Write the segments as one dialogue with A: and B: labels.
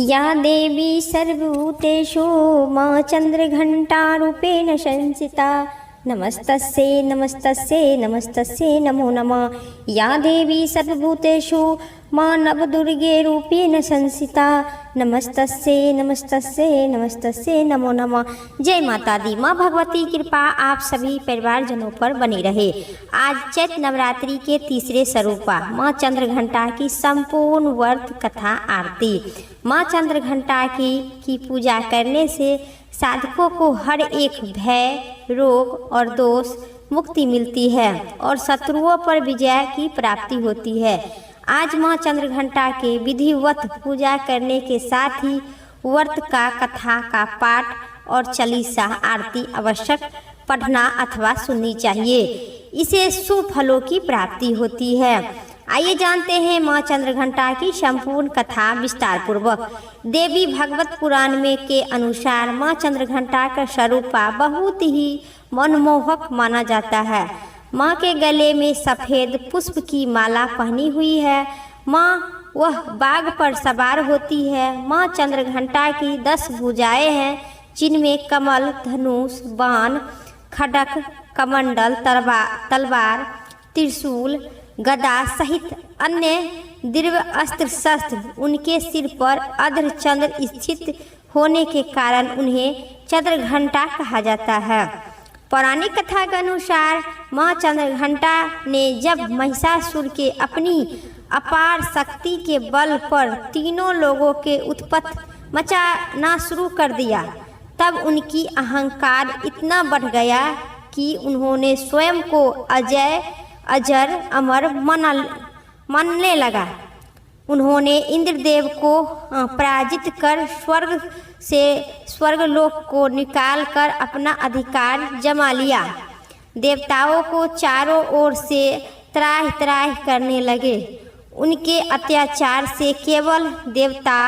A: या देवी सर्वभूतेषु मा चन्द्रघण्टारूपेण संस्थिता नमस्तस्यै नमस्तस्यै नमस्तस्यै नमो नमः। या देवी सर्वभूतेषु मा नवदुर्गे रूपेण संस्थिता नमस्तस्यै नमस्तस्यै नमस्तस्यै नमो नमः। जय माता दी। माँ भगवती कृपा आप सभी परिवारजनों पर बनी रहे। आज चैत्र नवरात्रि के तीसरे स्वरूपा माँ चंद्रघंटा की संपूर्ण व्रत कथा आरती। माँ चंद्रघंटा की पूजा करने से साधकों को हर एक भय रोग और दोष मुक्ति मिलती है और शत्रुओं पर विजय की प्राप्ति होती है। आज माँ चंद्रघंटा के विधिवत पूजा करने के साथ ही व्रत का कथा का पाठ और चालीसा आरती आवश्यक पढ़ना अथवा सुननी चाहिए। इसे शुभ फलों की प्राप्ति होती है। आइए जानते हैं माँ चंद्रघंटा की संपूर्ण कथा विस्तार पूर्वक। देवी भागवत पुराण में के अनुसार माँ चंद्रघंटा का स्वरूपा बहुत ही मनमोहक माना जाता है। माँ के गले में सफेद पुष्प की माला पहनी हुई है। माँ वह बाघ पर सवार होती है। माँ चंद्रघंटा की 10 भुजाएं हैं, जिनमें कमल, धनुष, बाण, खड्ग, कमंडल, तलवार, त्रिशूल, गदा सहित अन्य दिव्य अस्त्र शस्त्र उनके सिर पर अर्धचंद्र स्थित होने के कारण उन्हें चंद्रघंटा कहा जाता है। पौराणिक कथा के अनुसार माँ चंद्रघंटा ने जब महिषासुर के अपनी अपार शक्ति के बल पर तीनों लोगों के उत्पत्त मचाना शुरू कर दिया, तब उनकी अहंकार इतना बढ़ गया कि उन्होंने स्वयं को अजर अमर मानने लगा। उन्होंने इंद्रदेव को पराजित कर स्वर्गलोक को निकालकर अपना अधिकार जमा लिया। देवताओं को चारों ओर से त्राह त्राह करने लगे। उनके अत्याचार से केवल देवता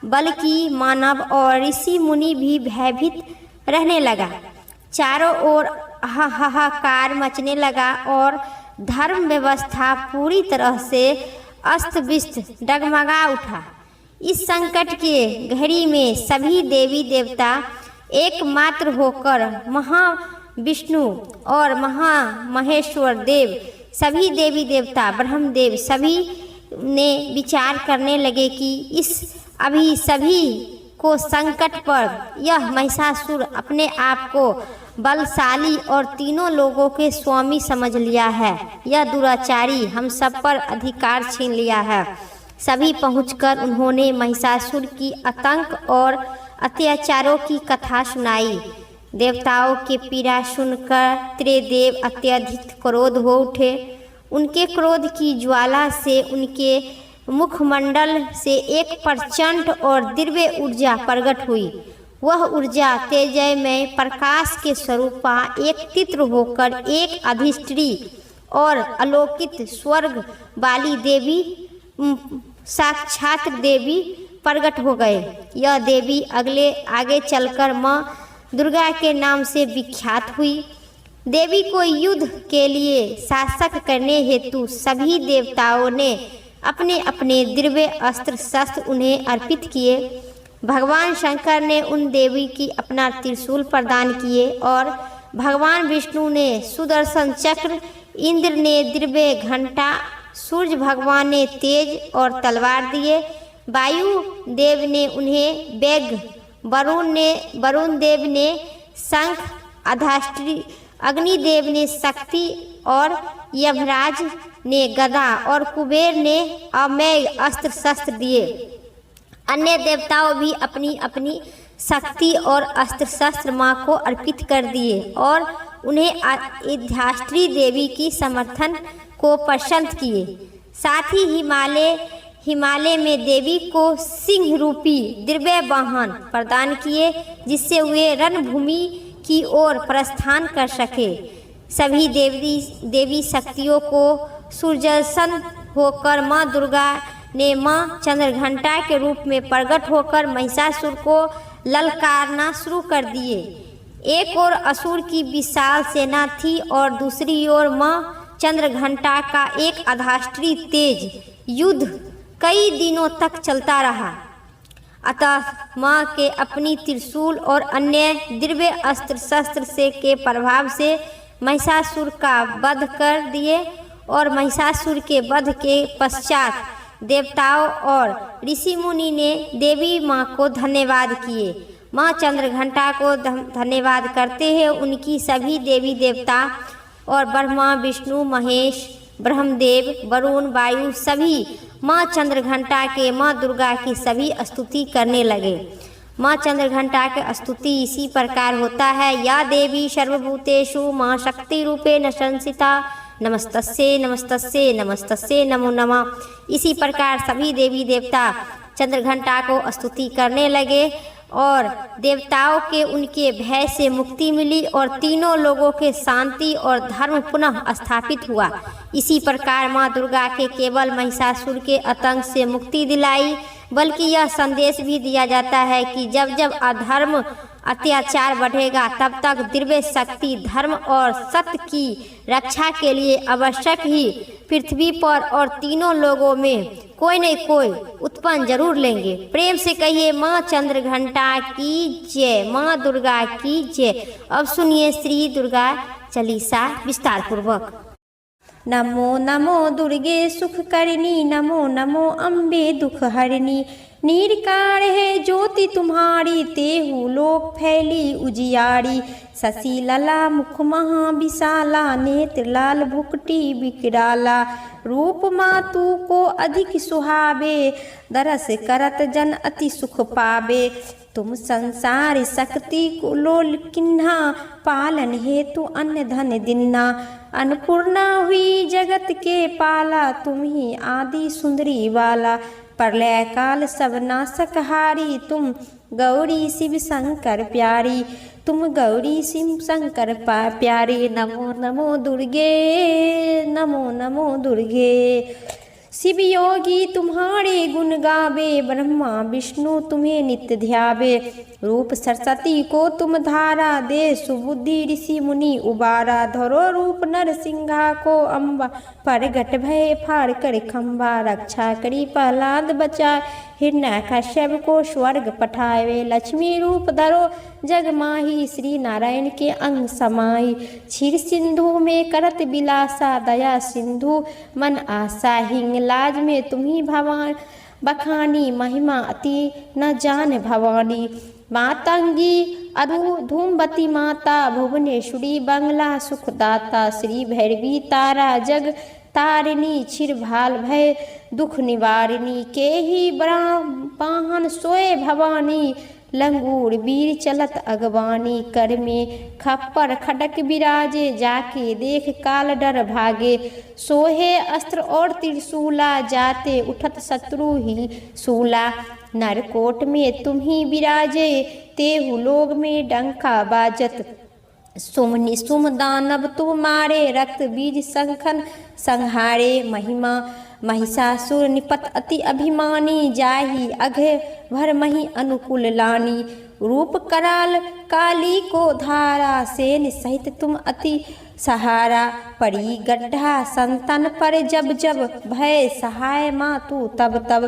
A: बल्कि मानव और ऋषि मुनि भी भयभीत रहने लगा। चारों ओर हाहाकार मचने लगा और धर्म व्यवस्था पूरी तरह से अस्त व्यस्त डगमगा उठा। इस संकट के घड़ी में सभी देवी देवता एकमात्र होकर महाविष्णु और महामहेश्वर देव, सभी देवी देवता ब्रह्मदेव सभी ने विचार करने लगे कि अभी सभी को संकट पर यह महिषासुर अपने आप को बलशाली और तीनों लोगों के स्वामी समझ लिया है। यह दुराचारी हम सब पर अधिकार छीन लिया है। सभी पहुंचकर उन्होंने महिषासुर की आतंक और अत्याचारों की कथा सुनाई। देवताओं के पीड़ा सुनकर त्रिदेव अत्यधिक क्रोध हो उठे। उनके क्रोध की ज्वाला से उनके मुखमंडल से एक प्रचंड और दिव्य ऊर्जा प्रकट हुई। वह ऊर्जा तेजमय प्रकाश के स्वरूपा एक तीव्र होकर एक अधिष्ठी और अलौकिक स्वर्ग वाली देवी साक्षात देवी प्रकट हो गए। यह देवी आगे चलकर माँ दुर्गा के नाम से विख्यात हुई। देवी को युद्ध के लिए शासक करने हेतु सभी देवताओं ने अपने अपने दिव्य अस्त्र शस्त्र उन्हें अर्पित किए। भगवान शंकर ने उन देवी की अपना त्रिशूल प्रदान किए और भगवान विष्णु ने सुदर्शन चक्र, इंद्र ने दिव्य घंटा, सूर्य भगवान ने तेज और तलवार दिए। वायु देव ने उन्हें वेग, वरुण देव ने शंख, अग्निदेव ने शक्ति और यमराज ने गदा और कुबेर ने अमेय अस्त्र शस्त्र दिए। अन्य देवताओं भी अपनी अपनी शक्ति और अस्त्र शस्त्र माँ को अर्पित कर दिए और उन्हें अधिष्ठी देवी की समर्थन को पसंद किए। साथ ही हिमालय में देवी को सिंह रूपी दिव्य वाहन प्रदान किए, जिससे वे रणभूमि की ओर प्रस्थान कर सके। सभी देवी शक्तियों को सुदर्शन होकर माँ दुर्गा ने माँ चंद्रघंटा के रूप में प्रकट होकर महिषासुर को ललकारना शुरू कर दिए। एक ओर असुर की विशाल सेना थी और दूसरी ओर माँ चंद्रघंटा का एक अधाष्टी तेज युद्ध कई दिनों तक चलता रहा। अतः माँ के अपनी त्रिशूल और अन्य दिव्य अस्त्र शस्त्र से के प्रभाव से महिषासुर का वध कर दिए। और महिषासुर के वध के पश्चात देवताओं और ऋषि मुनि ने देवी माँ को धन्यवाद किए। माँ चंद्रघंटा को धन्यवाद करते हैं उनकी सभी देवी देवता और ब्रह्मा विष्णु महेश ब्रह्मदेव वरुण वायु सभी माँ चंद्रघंटा के माँ दुर्गा की सभी स्तुति करने लगे। माँ चंद्रघंटा की स्तुति इसी प्रकार होता है। या देवी सर्वभूतेषु माँ शक्ति रूपेण संस्थिता नमस्तस्यै नमस्तस्यै नमस्तस्यै नमो नमः। इसी प्रकार सभी देवी देवता चंद्रघंटा को स्तुति करने लगे और देवताओं के उनके भय से मुक्ति मिली और तीनों लोगों के शांति और धर्म पुनः स्थापित हुआ। इसी प्रकार माँ दुर्गा के केवल महिषासुर के आतंक से मुक्ति दिलाई, बल्कि यह संदेश भी दिया जाता है कि जब जब अधर्म अत्याचार बढ़ेगा तब तक दिव्य शक्ति धर्म और सत्य की रक्षा के लिए आवश्यक ही पृथ्वी पर और तीनों लोगों में कोई न कोई उत्पन्न जरूर लेंगे। प्रेम से कहिए माँ चंद्रघंटा की जय, माँ दुर्गा की जय। अब सुनिए श्री दुर्गा चालीसा विस्तार पूर्वक।
B: नमो नमो दुर्गे सुख करनी, नमो नमो अम्बे दुख हरनी। नीरकार है ज्योति तुम्हारी, तेहु लोक फैली उजियारी। शशि लला मुख महा विशाला, नेत्र लाल भुकटी विकराला। रूप मातु को अधिक सुहावे, दरस करत जन अति सुख पावे। तुम संसार शक्ति को लोल किन्हा, पालन हेतु अन्न धन दिन्ना। अन्नपूर्णा हुई जगत के पाला, तुम ही आदि सुंदरी वाला। प्रलय काल सब नाशक हारी, तुम गौरी शिव शंकर प्यारी। तुम गौरी शिव शंकर प्यारी। नमो नमो दुर्गे, नमो नमो दुर्गे। शिव योगी तुम्हारे गुण गावे, ब्रह्मा विष्णु तुम्हें नित्य ध्यावे। रूप सरस्वती को तुम धारा दे, सुबुद्धि ऋषि मुनि उबारा। धरो रूप नर सिंहा को अम्बा, प्रगट भय फाड़ कर खम्बा। रक्षा करी प्रहलाद बचाए, हिरण्य कश्यप को स्वर्ग पठावे। लक्ष्मी रूप धरो जग माही, श्री नारायण के अंग समाई। क्षीर सिंधु में करत बिलासा, दया सिंधु मन आशा। हिंगलाज में तुम्ही भवान बखानी, महिमा अति न जान भवानी। मातंगी अरु धूमवती माता, भुवनेश्वरी बंगला सुखदाता। श्री भैरवी तारा जग तारिणी, क्षीर भाल भय दुख निवारिणी। के ही पाहन सोए भवानी, लंगूर वीर चलत अगवानी। कर में खप्पर खडक विराजे, जाके देख काल डर भागे। सोहे अस्त्र और त्रिशूला, जाते उठत शत्रु ही सूला। नरकोट में तुम ही विराजे, तेहु लोग में डंका बाजत। सुम निसुम दानव तुम मारे, रक्त बीज संखन संहारे। महिमा महिषासुर निपत अति अभिमानी, जाहि अघे भर मही अनुकूल लानी। रूप कराल काली को धारा, सेन सहित तुम अति सहारा। पड़ी गड्ढा संतन पर जब जब, भय सहाय मातु तब तब।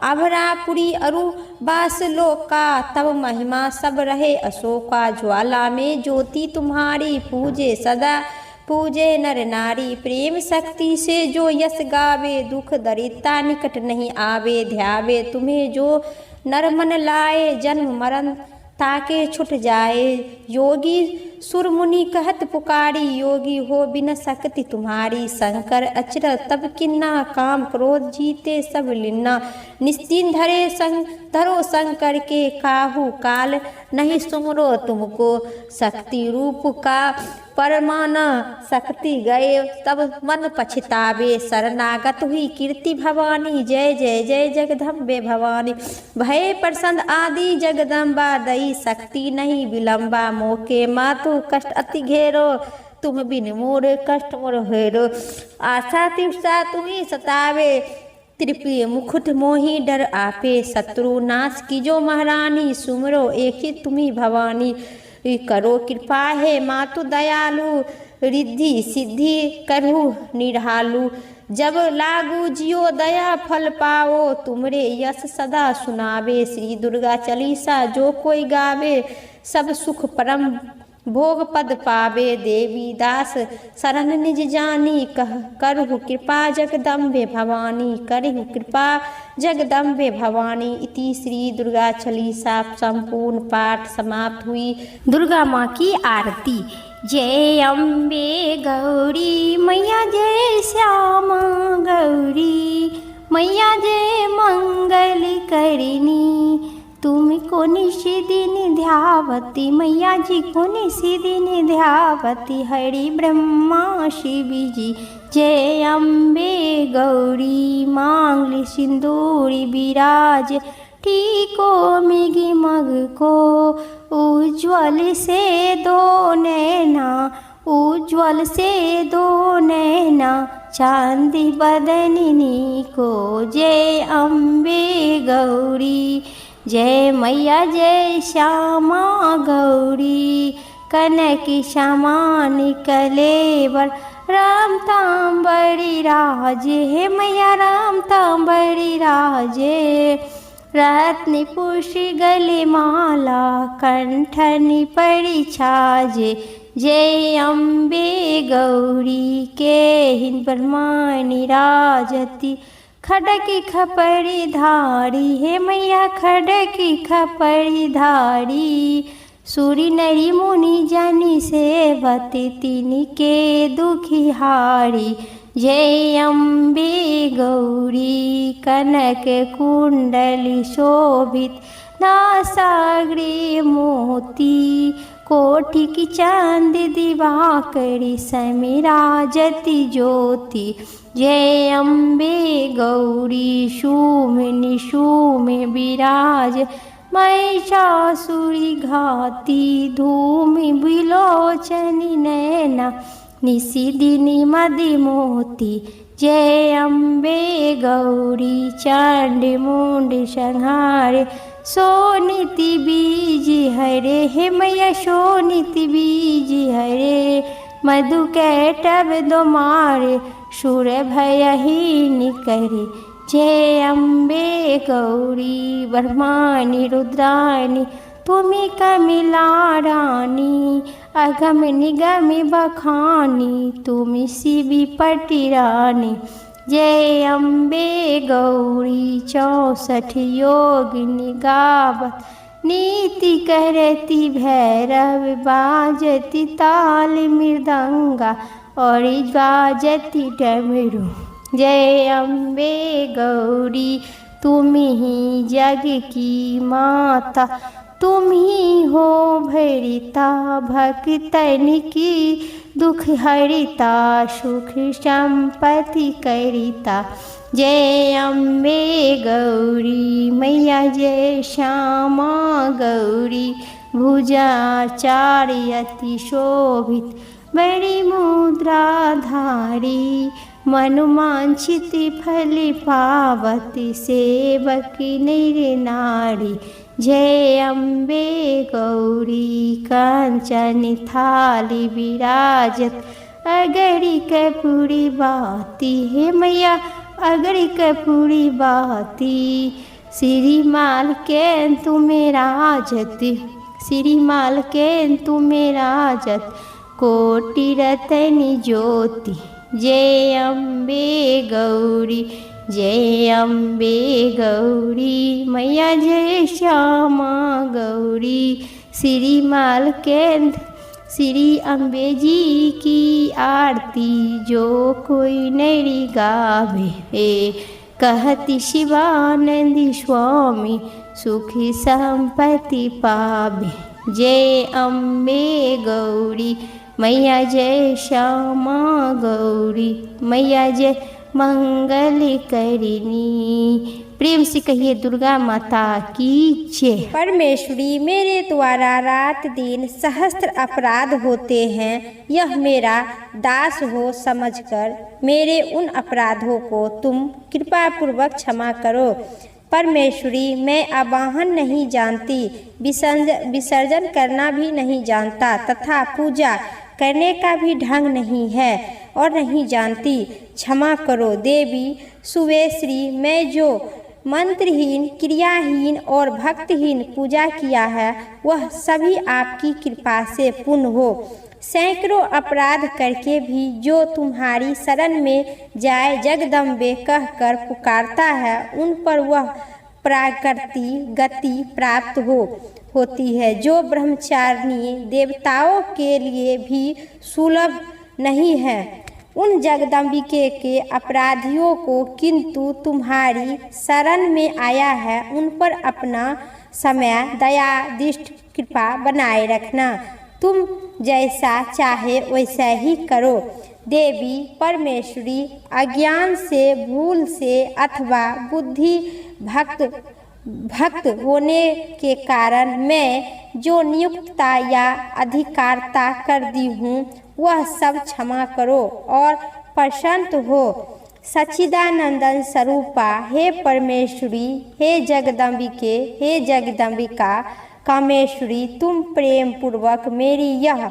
B: अभरापुरी अरु बास लोका, तब महिमा सब रहे अशोका। ज्वाला में ज्योति तुम्हारी, पूजे सदा पूजे नर नारी। प्रेम शक्ति से जो यश गावे, दुख दरिद्रता निकट नहीं आवे। ध्यावे तुम्हें जो नर मन लाए, जन्म मरण ताके छुट जाए। योगी सुर मुनि कहत पुकारी, योगी हो बिन शक्ति तुम्हारी। शंकर अचरज तब किन्ना, काम क्रोध जीते सब लिन्ना। निश्चिन धरो शंकर के, काहू काल नहीं सुमरो तुमको। शक्ति रूप का परमाना, शक्ति गए तब मन पछतावे। शरणागत हुई कीर्ति भवानी, जय जय जय जगदम्बे भवानी। भय प्रसन्न आदि जगदम्बा, दई शक्ति नहीं विलम्बा। मोके मातु कष्ट अति घेरो, तुम बिन मोर कष्ट मोर हेरो। आशा तिरसा तुम्ही सतावे, त्रिप्रिय मुकुट मोही डर आपे। शत्रु नाश की जो महारानी, सुमरो एक ही तुम्ही भवानी। करो कृपा है मातु दयालु, रिद्धि सिद्धि करहु निरहालु। जब लागू जियो दया फल पाओ, तुमरे यश सदा सुनावे। श्री दुर्गा चालीसा जो कोई गावे, सब सुख परम भोग पद पावे। देवी दास शरण निज जानी, करहु कृपा जगदम्बे भवानी। करहु कृपा जगदम्बे भवानी। इति श्री दुर्गा चालीसा संपूर्ण पाठ समाप्त हुई।
A: दुर्गा माँ की आरती। जय अम्बे गौरी मैया, जय श्यामा गौरी मैया, जय मंगल करिनी। तुमको निशिदिन ध्यावती मैया जी को निशिदिन ध्यावती। हरि ब्रह्मा शिव जी जय अम्बे गौरी। मांगली सिंदूरी विराज, टीको मिगी मग को। उज्ज्वल से दो नैना, उज्ज्वल से दो नैना, चांदी बदनिनी को। जय अम्बे गौरी। जय मैया जय श्यामा गौरी। कनक श्यामा निकले वर, राम तांबरी राजे। हे मैया राम तांबरी राजे। रत्न पुष्प गले माला, कंठनि परि छाजे। जय अम्बे गौरी के हिन ब्रह्माणी राजती। खड़की खपरी धारी, हे मैया खड़की खपरी धारी। सूरी नरी मुनि जनि सेवती, तिनके दुखी हारी। जय अम्बे गौरी। कनक कुंडली शोभित, नासाग्रे मोती। कोटि की चांद दिवाकरी, समिराजति ज्योति। जय अम्बे गौरी। शूम निशूम विराज, महिषासुरी घाती। धूम विलोचनी नैना, निशिदिनी मदिमोती। जय अम्बे गौरी। चंड मुंड संहारे, सोनिति बीज हरे। हे मैया सोनिति बीज हरे। मधु कैटव दो मारे, सुर भयहीन करे। जय अम्बे गौरी। ब्रह्माणी रुद्राणी, तुम्हें कमिला रानी। अगम निगम बखानी, तुम शिवी पटी रानी। जय अम्बे गौरी। 64 योगिनी गावत, नीति करती भैरव। बाजती ताल मृदंगा, और बाजती डमरू। जय अम्बे गौरी। तुम ही जग की माता, तुम ही हो भरिता। भक्तन की दुख हरिता, सुख संपत्ति करिता। जय अम्बे गौरी। मैया जय श्यामा गौरी। भुजाचार्य अति शोभित, बड़ी मुद्रा धारी। मनुमांछित फल पावती, सेवक नर नारी। जय अम्बे गौरी। कांचन थाली विराजत, अगरी कपूरी बाती। हे मैया अगरी कपूरी बाती। श्री माल के तुम्हें राजत, श्री माल के तुम्हें राजत। कोटि रतन ज्योति। जय अम्बे गौरी। जय अम्बे गौरी। मैया जय श्यामा गौरी। श्री माल के श्री अम्बे जी की आरती, जो कोई नरी गावे। कहती शिवानंद स्वामी, सुखी संपत्ति पावे। जय अम्बे गौरी। मैया जय श्यामा गौरी। मैया जय मंगल करिनी। प्रेम से कहिए दुर्गा माता की जय।
B: परमेश्वरी, मेरे द्वारा रात दिन सहस्त्र अपराध होते हैं। यह मेरा दास हो समझकर मेरे उन अपराधों को तुम कृपा पूर्वक क्षमा करो। परमेश्वरी, मैं आवाहन नहीं जानती, विसर्जन करना भी नहीं जानता, तथा पूजा करने का भी ढंग नहीं है और नहीं जानती। क्षमा करो देवी सुवेश्री, मैं जो मंत्रहीन, क्रियाहीन और भक्तहीन पूजा किया है वह सभी आपकी कृपा से पूर्ण हो। सैकड़ों अपराध करके भी जो तुम्हारी शरण में जाए जगदम्बे कहकर पुकारता है उन पर वह प्राकृति गति प्राप्त होती है जो ब्रह्मचारिणी देवताओं के लिए भी सुलभ नहीं है। उन जगदम्बिके के अपराधियों को किंतु तुम्हारी शरण में आया है उन पर अपना समय दया दृष्ट कृपा बनाए रखना। तुम जैसा चाहे वैसा ही करो। देवी परमेश्वरी, अज्ञान से, भूल से अथवा बुद्धि भक्त होने के कारण मैं जो नियुक्ता या अधिकारता कर दी हूँ वह सब क्षमा करो और प्रसन्न हो। सच्चिदानंदन स्वरूपा, हे परमेश्वरी, हे जगदम्बिके, हे जगदम्बिका कामेश्वरी, तुम प्रेम पूर्वक मेरी यह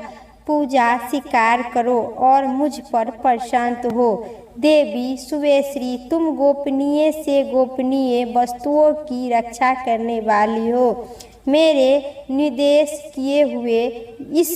B: पूजा स्वीकार करो और मुझ पर प्रसन्न हो। देवी सुवेश्री, तुम गोपनीय से गोपनीय वस्तुओं की रक्षा करने वाली हो। मेरे निर्देश किए हुए इस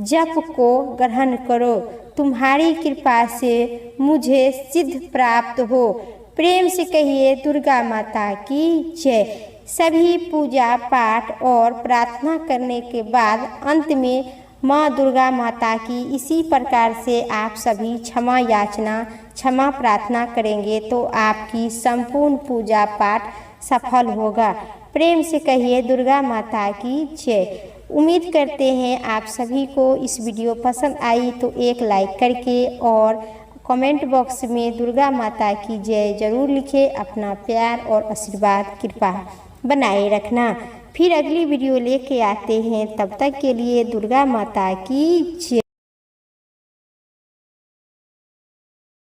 B: जप को ग्रहण करो। तुम्हारी कृपा से मुझे सिद्ध प्राप्त हो। प्रेम से कहिए दुर्गा माता की जय। सभी पूजा पाठ और प्रार्थना करने के बाद अंत में माँ दुर्गा माता की इसी प्रकार से आप सभी क्षमा प्रार्थना करेंगे तो आपकी संपूर्ण पूजा पाठ सफल होगा। प्रेम से कहिए दुर्गा माता की जय। उम्मीद करते हैं आप सभी को इस वीडियो पसंद आई तो एक लाइक करके और कमेंट बॉक्स में दुर्गा माता की जय जरूर लिखें। अपना प्यार और आशीर्वाद कृपा बनाए रखना। फिर अगली वीडियो लेके आते हैं, तब तक के लिए दुर्गा माता की जय।